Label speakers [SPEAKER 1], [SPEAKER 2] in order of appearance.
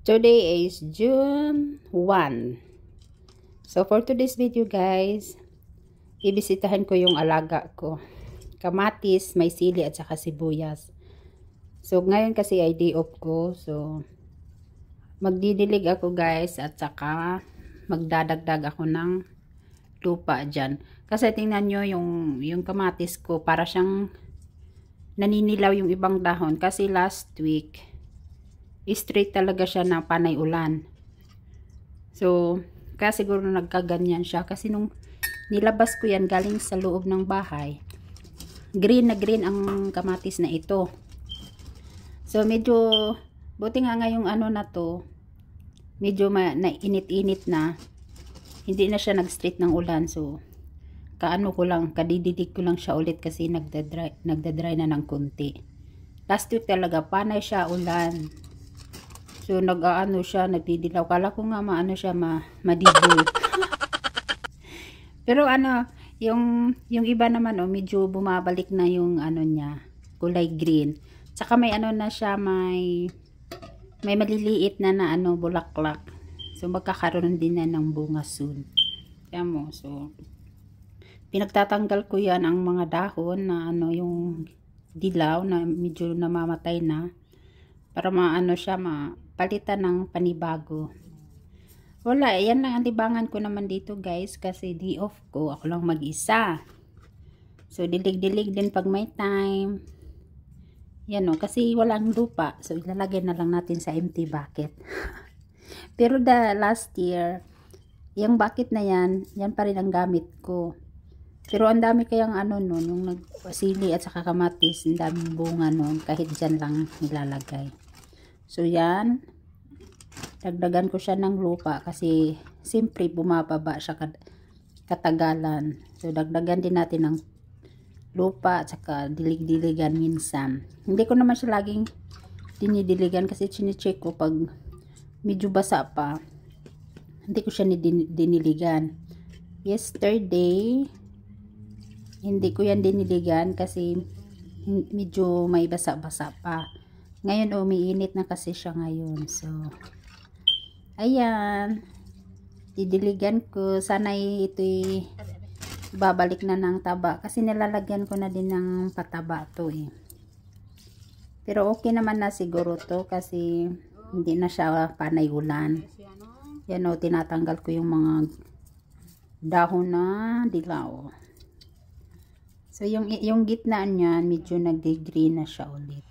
[SPEAKER 1] Today is June 1. So for today's video guys, ibisitahin ko yung alaga ko. Kamatis, may sili at saka sibuyas. So ngayon kasi ay day off ko. So magdidilig ako guys at saka magdadagdag ako ng lupa dyan. Kasi tingnan nyo yung kamatis ko, para siyang naninilaw yung ibang dahon. Kasi last week, straight talaga siya na panay ulan. So, kaya siguro nagkaganyan siya. Kasi nung nilabas ko yan galing sa loob ng bahay, green na green ang kamatis na ito. So, medyo, buti nga ngayong ano na to, medyo nainit-init na. Hindi na siya nag-straight ng ulan. So, kaano ko lang, kadididig ko lang siya ulit kasi nagdadry na ng kunti. Last week talaga, panay siya ulan. So, nag-aano siya, nagdidilaw. Kala ko nga maano siya, madiboy. Pero ano, yung iba naman, oh, medyo bumabalik na yung ano niya, kulay green. Tsaka may ano na siya, may maliliit na ano, bulaklak. So, magkakaroon din na ng bunga soon. Kaya mo, so, pinagtatanggal ko yan ang mga dahon na ano, yung dilaw na medyo namamatay na. Para maano siya, palitan ng panibago. Wala, yan lang ang libangan ko naman dito guys, kasi day off ko, ako lang mag-isa. So dilig-dilig din pag may time. Yan o, kasi walang lupa, so ilalagay na lang natin sa empty bucket. Pero last year, yung bucket na yan pa rin ang gamit ko. Pero ang dami kayang ano nun, yung nagsili at saka kamatis, ang daming bunga nun, kahit dyan lang nilalagay. So yan, dagdagan ko siya ng lupa kasi siyempre bumababa siya katagalan. So dagdagan din natin ng lupa at saka dilig-diligan minsan. Hindi ko naman siya laging dinidiligan kasi chine-check ko pag medyo basa pa. Hindi ko siya diniligan. Yesterday, hindi ko yan diniligan kasi medyo may basa-basa pa. Ngayon umiinit na kasi siya ngayon. So, ayan. Didiligan ko. Sana ito'y babalik na ng taba. Kasi nilalagyan ko na din ng pataba to eh. Pero okay naman na siguro to kasi hindi na siya panay ulan. Yan o, tinatanggal ko yung mga dahon na dilaw. So, yung gitna niyan, medyo nag-green na siya ulit.